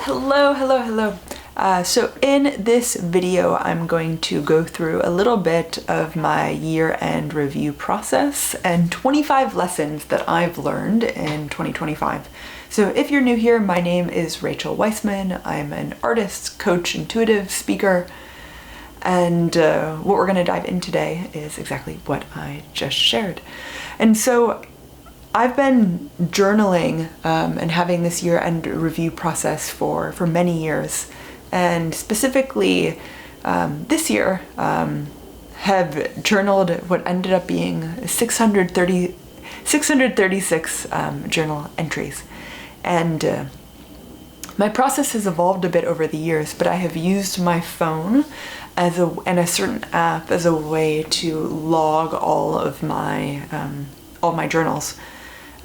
Hello. So in this video, I'm going to go through a little bit of my year-end review process and 25 lessons that I've learned in 2025. So if you're new here, my name is Rachel Weissman. I'm an artist, coach, intuitive speaker, and what we're going to dive in today is exactly what I just shared. And so I've been journaling and having this year-end review process for many years, and specifically this year have journaled what ended up being 636 journal entries. And my process has evolved a bit over the years, but I have used my phone and a certain app as a way to log all of my journals.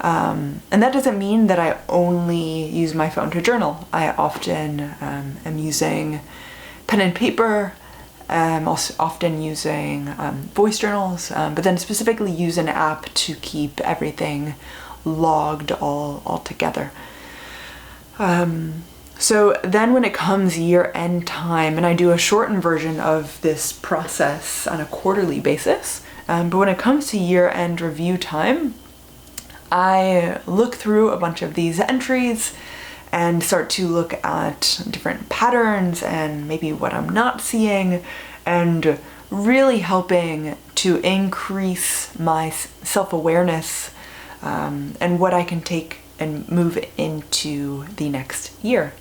And that doesn't mean that I only use my phone to journal. I often am using pen and paper. I'm also often using voice journals, but then specifically use an app to keep everything logged all together. So then when it comes year-end time, and I do a shortened version of this process on a quarterly basis, but when it comes to year-end review time, I look through a bunch of these entries and start to look at different patterns and maybe what I'm not seeing, and really helping to increase my self-awareness and what I can take and move into the next year.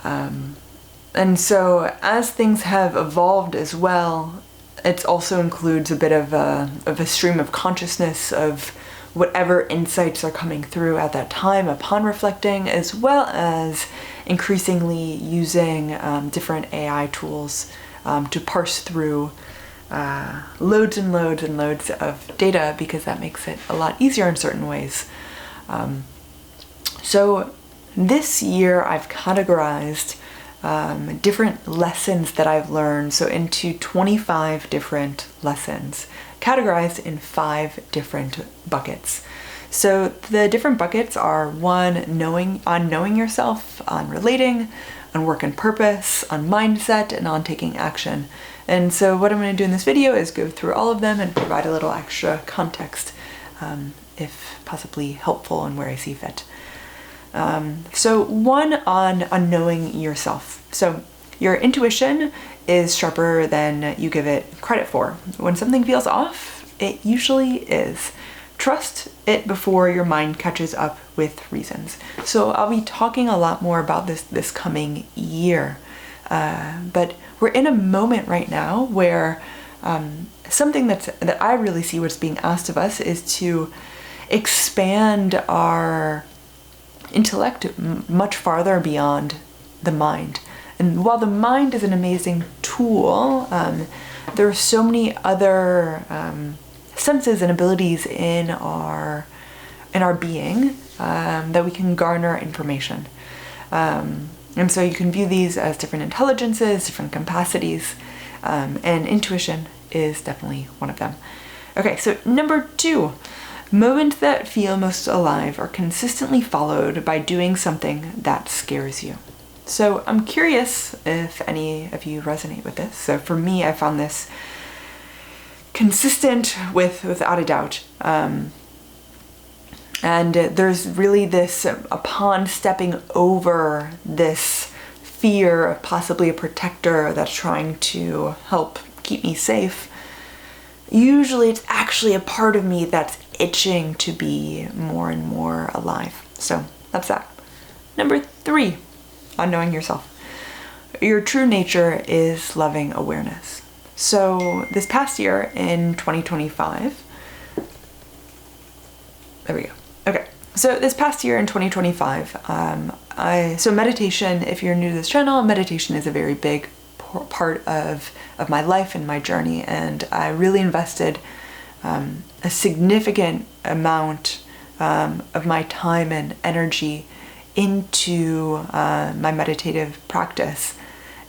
And so as things have evolved as well, it also includes a bit of a stream of consciousness of whatever insights are coming through at that time upon reflecting, as well as increasingly using different AI tools to parse through loads and loads of data, because that makes it a lot easier in certain ways. So this year I've categorized different lessons that I've learned, so into 25 different lessons, categorized in 5 different buckets. So the different buckets are: 1, knowing yourself, on relating, on work and purpose, on mindset, and on taking action. And so what I'm going to do in this video is go through all of them and provide a little extra context, if possibly helpful and where I see fit. So 1, on knowing yourself. So your intuition is sharper than you give it credit for. When something feels off, it usually is. Trust it before your mind catches up with reasons. So I'll be talking a lot more about this coming year. But we're in a moment right now where something that I really see what's being asked of us is to expand our intellect much farther beyond the mind. And while the mind is an amazing tool, there are so many other senses and abilities in our being that we can garner information. And so you can view these as different intelligences, different capacities, and intuition is definitely one of them. Okay, so number 2. Moments that feel most alive are consistently followed by doing something that scares you. So I'm curious if any of you resonate with this. So for me, I found this consistent without a doubt. And there's really this, upon stepping over this fear of possibly a protector that's trying to help keep me safe, usually it's actually a part of me that's itching to be more and more alive. So that's that. Number 3, on knowing yourself. Your true nature is loving awareness. So this past year in 2025, there we go. Okay. So this past year in 2025, so meditation, if you're new to this channel, meditation is a very big part of my life and my journey, and I really invested a significant amount of my time and energy into my meditative practice.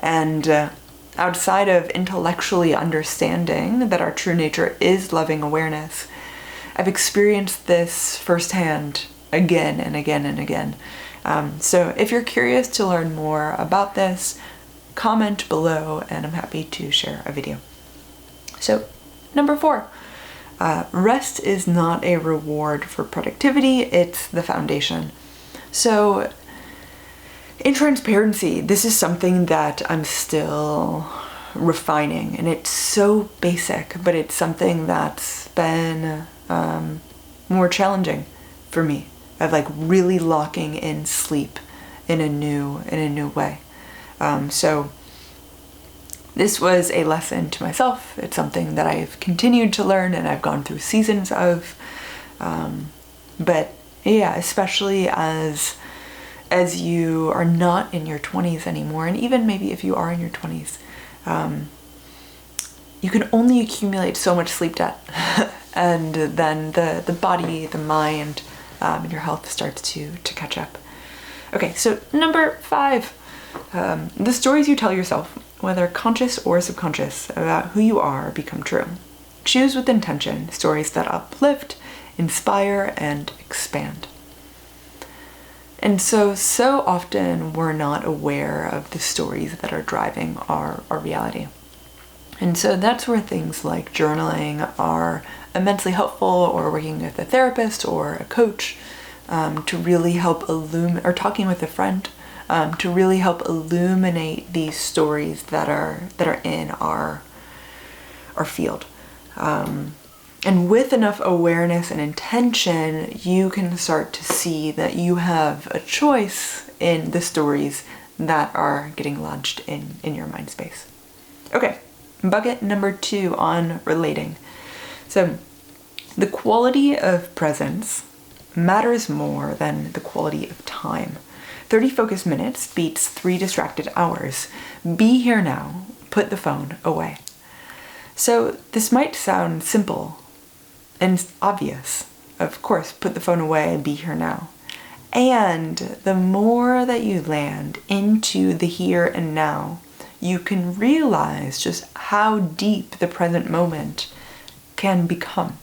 And outside of intellectually understanding that our true nature is loving awareness, I've experienced this firsthand again and again and again. So if you're curious to learn more about this, comment below and I'm happy to share a video. So number 4, rest is not a reward for productivity, it's the foundation. So in transparency, this is something that I'm still refining, and it's so basic, but it's something that's been more challenging for me, of like really locking in sleep in a new way. So this was a lesson to myself. It's something that I've continued to learn and I've gone through seasons of, but yeah, especially as you are not in your 20s anymore, and even maybe if you are in your 20s, you can only accumulate so much sleep debt and then the body, the mind, and your health starts to catch up. Okay, so number 5, the stories you tell yourself, whether conscious or subconscious, about who you are become true. Choose with intention stories that uplift, inspire, and expand. And so often we're not aware of the stories that are driving our reality. And so that's where things like journaling are immensely helpful, or working with a therapist or a coach to really help or talking with a friend to really help illuminate these stories that are in our field. And with enough awareness and intention, you can start to see that you have a choice in the stories that are getting lodged in your mind space. Okay, bucket number 2 on relating. So the quality of presence matters more than the quality of time. 30 focused minutes beats 3 distracted hours. Be here now. Put the phone away. So this might sound simple and obvious. Of course, put the phone away and be here now. And the more that you land into the here and now, you can realize just how deep the present moment can become,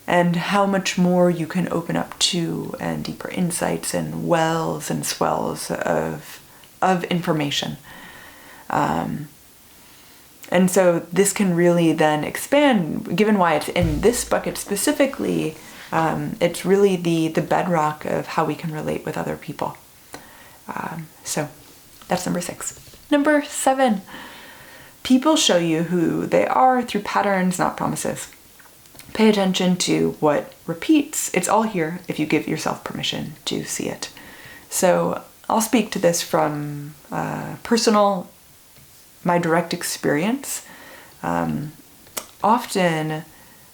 and how much more you can open up to, and deeper insights and wells and swells of information. And so this can really then expand, given why it's in this bucket specifically. It's really the bedrock of how we can relate with other people. So that's number 6. Number 7, people show you who they are through patterns, not promises. Pay attention to what repeats. It's all here if you give yourself permission to see it. So I'll speak to this from my direct experience. Often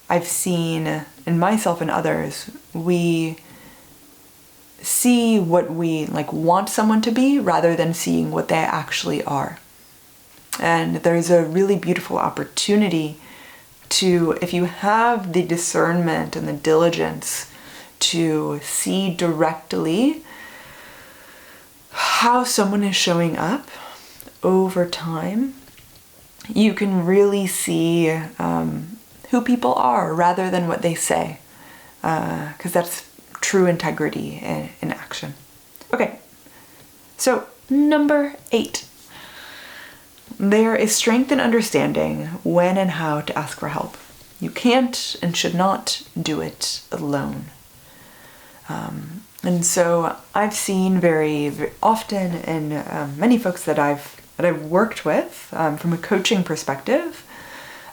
I've seen in myself and others, we see what we want someone to be rather than seeing what they actually are. And there's a really beautiful opportunity to, if you have the discernment and the diligence to see directly how someone is showing up over time, you can really see who people are rather than what they say, because that's true integrity in action. Okay, so number 8. There is strength in understanding when and how to ask for help. You can't and should not do it alone. And so I've seen very, very often in many folks that I've worked with from a coaching perspective,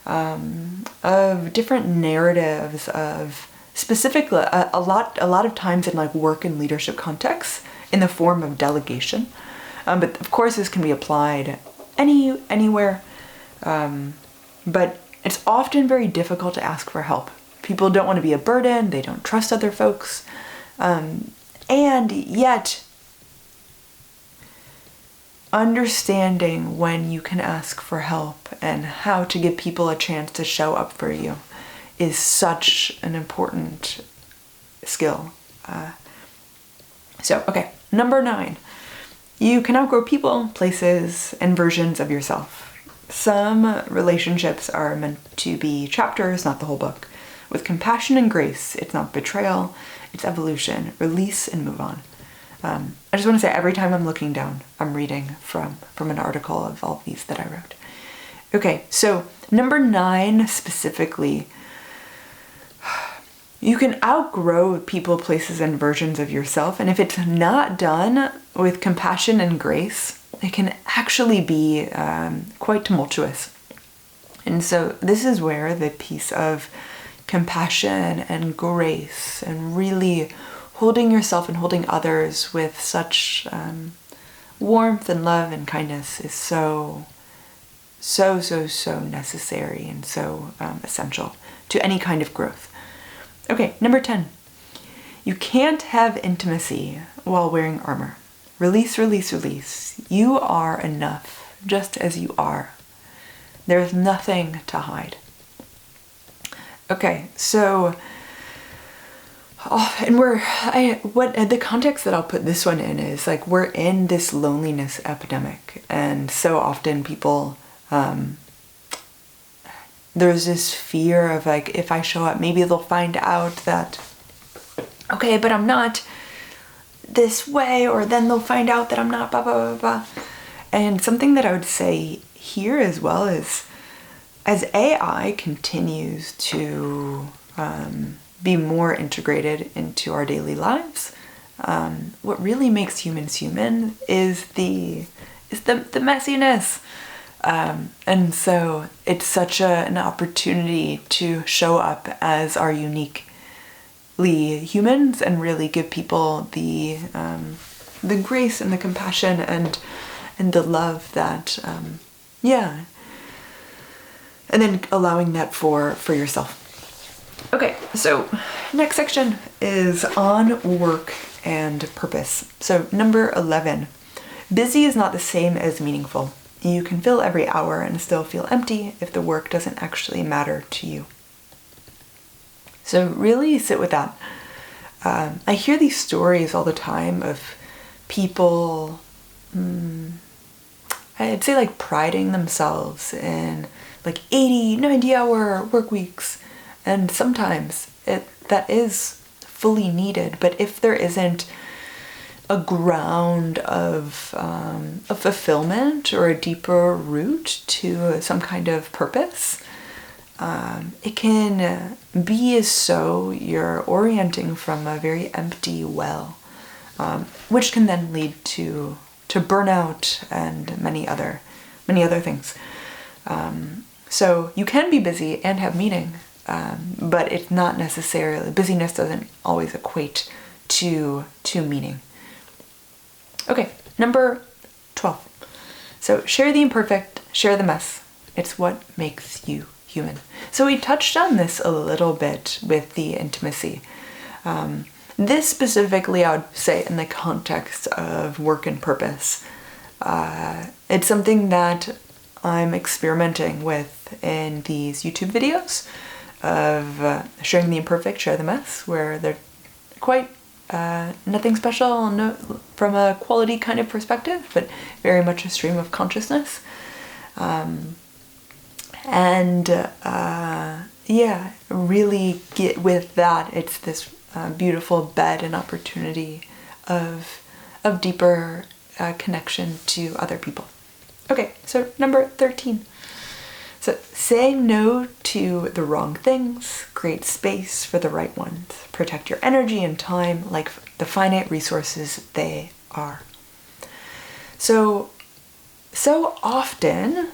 of different narratives of specifically a lot of times in work and leadership contexts in the form of delegation. But of course this can be applied anywhere. But it's often very difficult to ask for help. People don't want to be a burden. They don't trust other folks. And yet, understanding when you can ask for help and how to give people a chance to show up for you is such an important skill. Okay, number 9. You can outgrow people, places, and versions of yourself. Some relationships are meant to be chapters, not the whole book. With compassion and grace, it's not betrayal, it's evolution. Release and move on. I just want to say, every time I'm looking down, I'm reading from an article of all these that I wrote. Okay, so number 9 specifically, you can outgrow people, places, and versions of yourself. And if it's not done with compassion and grace, it can actually be quite tumultuous. And so this is where the piece of compassion and grace and really holding yourself and holding others with such warmth and love and kindness is so necessary and so essential to any kind of growth. Okay, number 10. You can't have intimacy while wearing armor. Release, release, release. You are enough just as you are. There's nothing to hide. Okay, so the context that I'll put this one in is like, we're in this loneliness epidemic, and so often people, there's this fear of like, if I show up, maybe they'll find out that, okay, but I'm not this way, or then they'll find out that I'm not blah, blah, blah, blah. And something that I would say here as well is, as AI continues to be more integrated into our daily lives, what really makes humans human is the messiness. And so it's such an opportunity to show up as our uniquely humans and really give people the grace and the compassion and the love that, and then allowing that for yourself. Okay, so next section is on work and purpose. So number 11, busy is not the same as meaningful. You can fill every hour and still feel empty if the work doesn't actually matter to you. So really sit with that. I hear these stories all the time of people, I'd say like priding themselves in like 80, 90-hour work weeks. And sometimes that is fully needed. But if there isn't a ground of a fulfillment or a deeper root to some kind of purpose, it can be as so you're orienting from a very empty well, which can then lead to burnout and many other things. So you can be busy and have meaning, but it's not necessarily, busyness doesn't always equate to meaning. Okay, number 12. So share the imperfect, share the mess. It's what makes you human. So we touched on this a little bit with the intimacy. This specifically, I would say, in the context of work and purpose. It's something that I'm experimenting with in these YouTube videos of sharing the imperfect, share the mess, where they're quite nothing special no, from a quality kind of perspective, but very much a stream of consciousness. Really get with that. It's this beautiful bed and opportunity of deeper connection to other people. Okay, so number 13. So saying no to the wrong things, create space for the right ones. Protect your energy and time like the finite resources they are. So often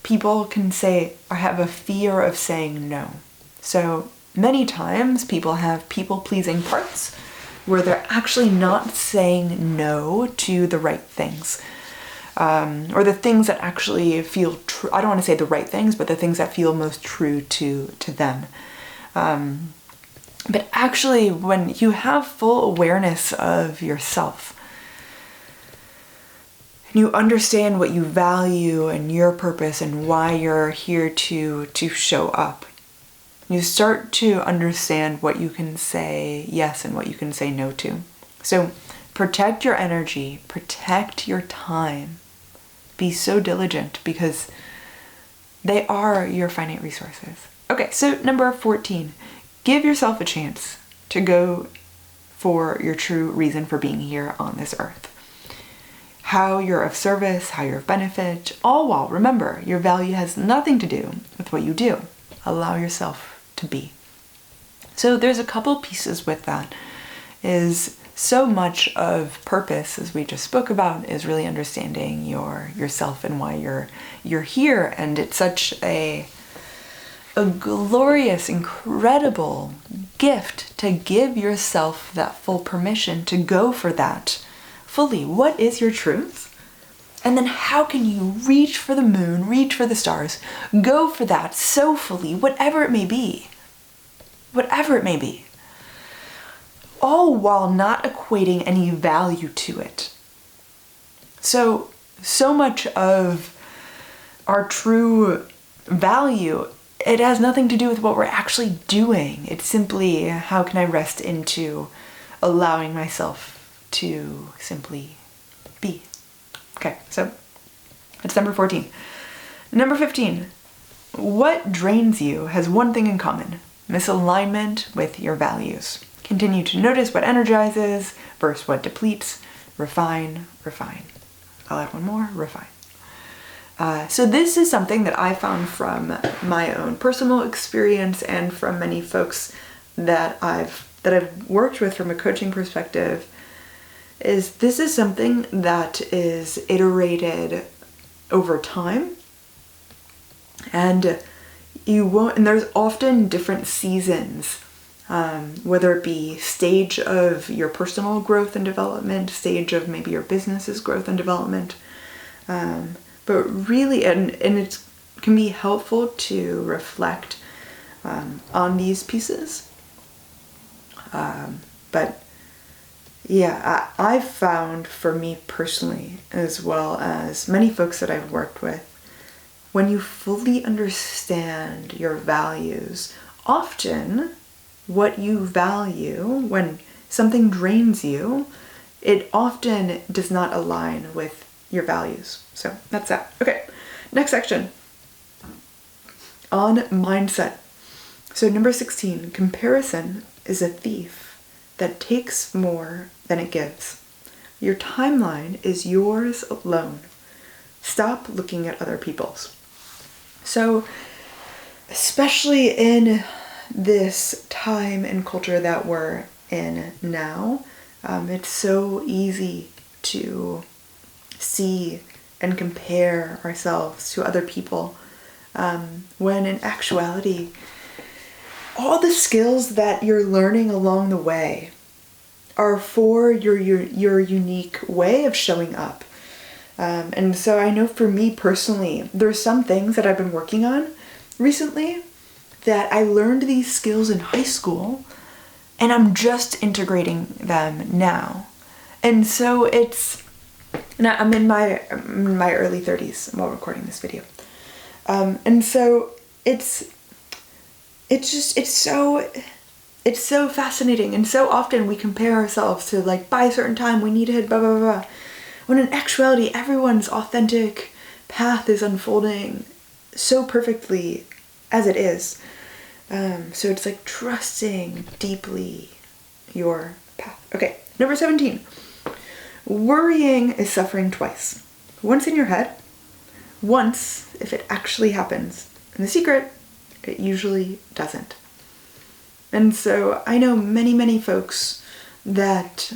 people can say or have a fear of saying no. So many times people have people-pleasing parts where they're actually not saying no to the right things. Or the things that actually feel true. I don't want to say the right things, but the things that feel most true to them. But actually, when you have full awareness of yourself, and you understand what you value and your purpose and why you're here to show up, you start to understand what you can say yes and what you can say no to. So protect your energy, protect your time. Be so diligent because they are your finite resources. Okay, so number 14, Give yourself a chance to go for your true reason for being here on this earth. How you're of service, how you're of benefit, all while, remember, your value has nothing to do with what you do. Allow yourself to be. So there's a couple pieces with that. Is so much of purpose, as we just spoke about, is really understanding yourself and why you're here. And it's such a glorious, incredible gift to give yourself that full permission to go for that fully. What is your truth? And then how can you reach for the moon, reach for the stars, go for that so fully, whatever it may be. Whatever it may be. All while not equating any value to it. So much of our true value, it has nothing to do with what we're actually doing. It's simply, how can I rest into allowing myself to simply be? Okay, so that's number 14. Number 15, what drains you has one thing in common: misalignment with your values. Continue to notice what energizes versus what depletes. Refine, refine. I'll add one more, refine. So this is something that I found from my own personal experience and from many folks that I've worked with from a coaching perspective. This is something that is iterated over time, and there's often different seasons, whether it be stage of your personal growth and development, stage of maybe your business's growth and development. But really, and it can be helpful to reflect on these pieces. But yeah, I've found, for me personally, as well as many folks that I've worked with, when you fully understand your values, often what you value, when something drains you, it often does not align with your values. So that's that. Okay, next section. On mindset. So number 16, comparison is a thief that takes more than it gives. Your timeline is yours alone. Stop looking at other people's. So, especially in this time and culture that we're in now, it's so easy to see and compare ourselves to other people, when in actuality, all the skills that you're learning along the way are for your unique way of showing up. And so I know for me personally, there's some things that I've been working on recently that I learned these skills in high school, and I'm just integrating them now. And so I'm in my early 30s while recording this video. And so it's so fascinating, and so often we compare ourselves to, like, by a certain time we need to hit blah blah blah, when in actuality everyone's authentic path is unfolding so perfectly as it is. So it's like trusting deeply your path. Okay, number 17. Worrying is suffering twice. Once in your head, once if it actually happens. And the secret, it usually doesn't. And so I know many folks that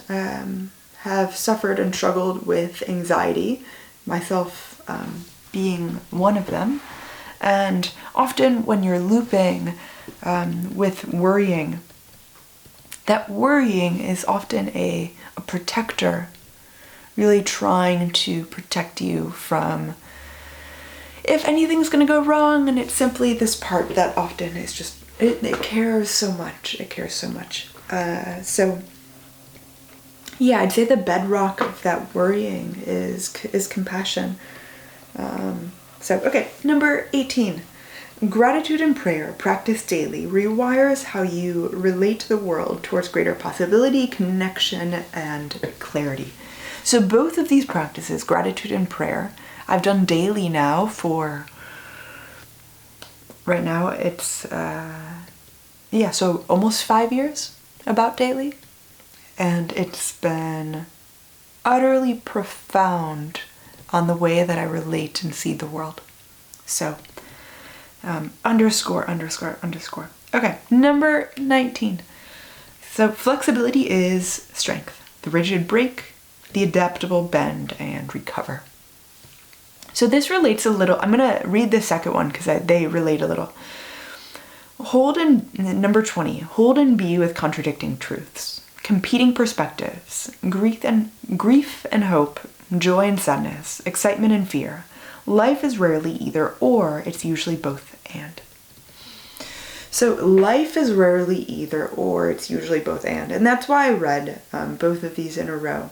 have suffered and struggled with anxiety, myself being one of them. And often when you're looping with worrying, that worrying is often a protector, really trying to protect you from if anything's going to go wrong. And it's simply this part that often is just, it cares so much. It cares so much. So yeah, I'd say the bedrock of that worrying is compassion. Okay, number 18. Gratitude and prayer, practiced daily, rewires how you relate to the world towards greater possibility, connection, and clarity. So both of these practices, gratitude and prayer, I've done daily now for, right now it's so almost 5 years about daily. And it's been utterly profound on the way that I relate and see the world. So, underscore. Okay, number 19. So flexibility is strength. The rigid break, the adaptable bend and recover. So this relates a little. I'm going to read the second one because they relate a little. Number 20, hold and be with contradicting truths, competing perspectives, grief and hope, joy and sadness, excitement and fear. Life is rarely either or, it's usually both and. So life is rarely either or, it's usually both and that's why I read both of these in a row.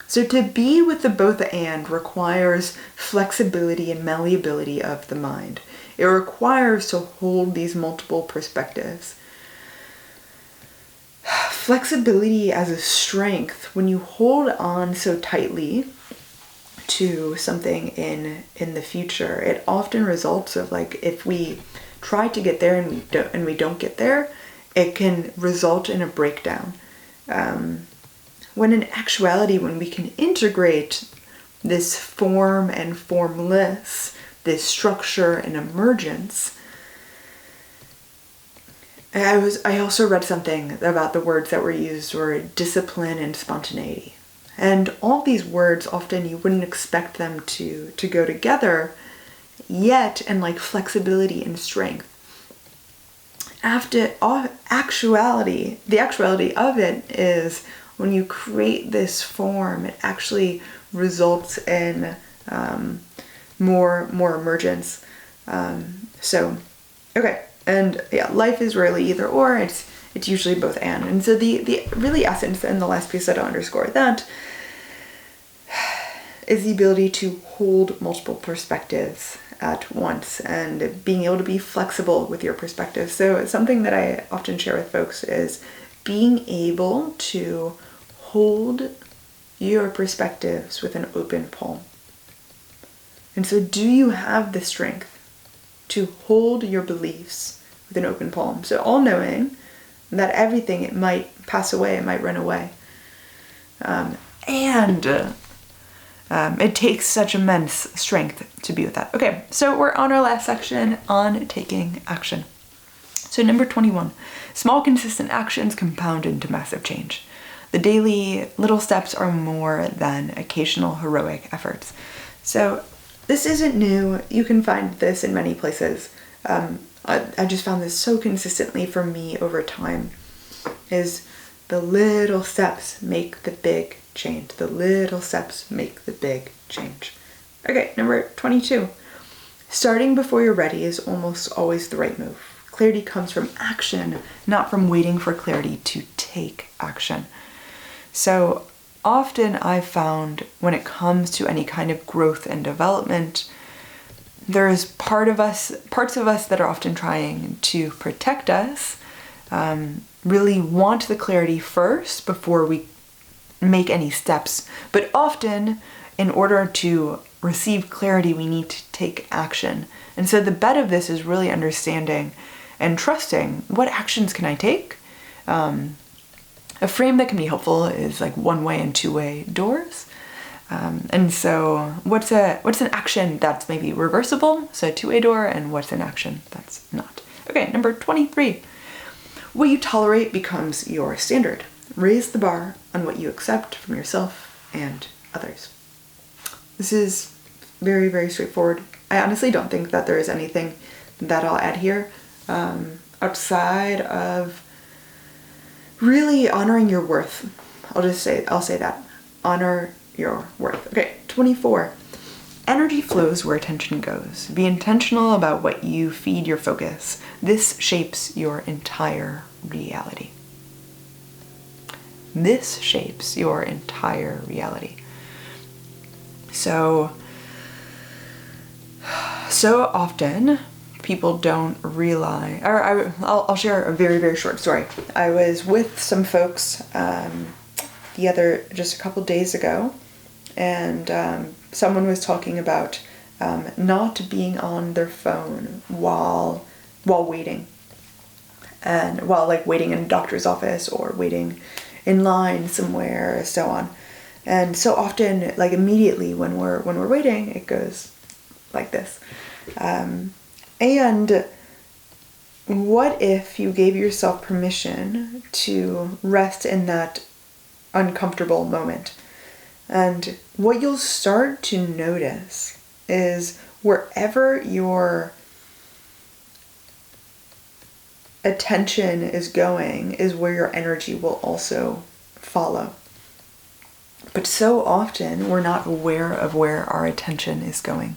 So to be with the both and requires flexibility and malleability of the mind. It requires to hold these multiple perspectives. Flexibility as a strength, when you hold on so tightly to something in the future, it often results of like, if we try to get there and we don't get there, it can result in a breakdown. When in actuality, when we can integrate this form and formless, this structure and emergence. I also read something about the words that were used were discipline and spontaneity. And all these words, often you wouldn't expect them to go together, yet, and like flexibility and strength. The actuality of it is when you create this form, it actually results in more emergence. Okay, and yeah, life is rarely either or, it's usually both and. And so the really essence in the last piece that I'll underscore that is the ability to hold multiple perspectives at once and being able to be flexible with your perspective. So something that I often share with folks is being able to hold your perspectives with an open palm. And so do you have the strength to hold your beliefs with an open palm? So all knowing that everything, it might pass away, it might run away. It takes such immense strength to be with that. Okay, so we're on our last section on taking action. So number 21, small consistent actions compound into massive change. The daily little steps are more than occasional heroic efforts. So this isn't new. You can find this in many places. I just found this so consistently for me over time, is the little steps make the big change. The little steps make the big change. Okay, number 22. Starting before you're ready is almost always the right move. Clarity comes from action, not from waiting for clarity to take action. So often I've found when it comes to any kind of growth and development, there's parts of us that are often trying to protect us, really want the clarity first before we make any steps. But often, in order to receive clarity, we need to take action. And so the bet of this is really understanding and trusting, what actions can I take? A frame that can be helpful is like one-way and two-way doors. And so what's an action that's maybe reversible? So a two-way door, and what's an action that's not? Okay, number 23. What you tolerate becomes your standard. Raise the bar on what you accept from yourself and others. This is very, very straightforward. I honestly don't think that there is anything that I'll add here outside of really honoring your worth. I'll say that. Honor your worth. Okay, 24. Energy flows where attention goes. Be intentional about what you feed your focus. This shapes your entire reality. This shapes your entire reality. So often people don't realize, or I'll share a very, very short story. I was with some folks just a couple days ago, and someone was talking about not being on their phone while waiting. and while like waiting in a doctor's office or waiting in line somewhere, so on. And so often, like immediately when we're waiting, it goes like this. And what if you gave yourself permission to rest in that uncomfortable moment? And what you'll start to notice is wherever your attention is going is where your energy will also follow. But so often we're not aware of where our attention is going.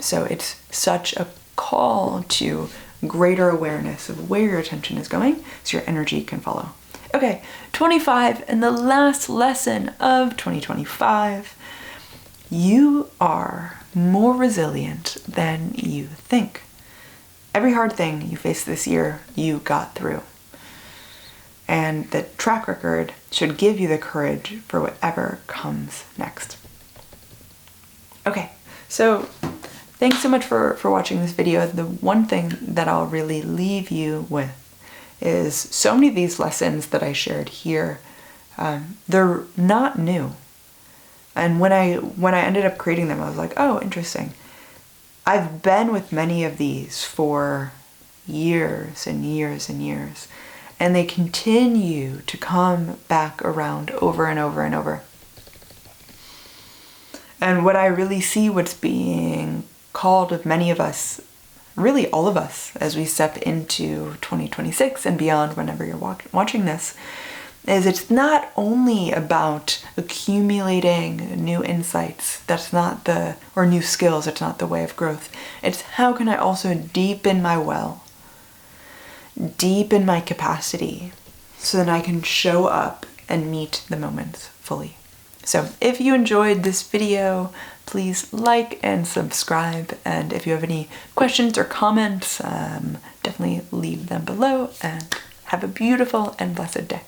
So it's such a call to greater awareness of where your attention is going so your energy can follow. Okay, 25, and the last lesson of 2025. You are more resilient than you think. Every hard thing you faced this year, you got through. And the track record should give you the courage for whatever comes next. Okay, so thanks so much for watching this video. The one thing that I'll really leave you with is so many of these lessons that I shared here, they're not new. And when I ended up creating them, I was like, oh, interesting. I've been with many of these for years and years and years, and they continue to come back around over and over and over. And what I really see what's being called of many of us, really all of us, as we step into 2026 and beyond, whenever you're watching this, is it's not only about accumulating new insights, or new skills, it's not the way of growth. It's how can I also deepen my well, deepen my capacity, so that I can show up and meet the moments fully. So if you enjoyed this video, please like and subscribe. And if you have any questions or comments, definitely leave them below, and have a beautiful and blessed day.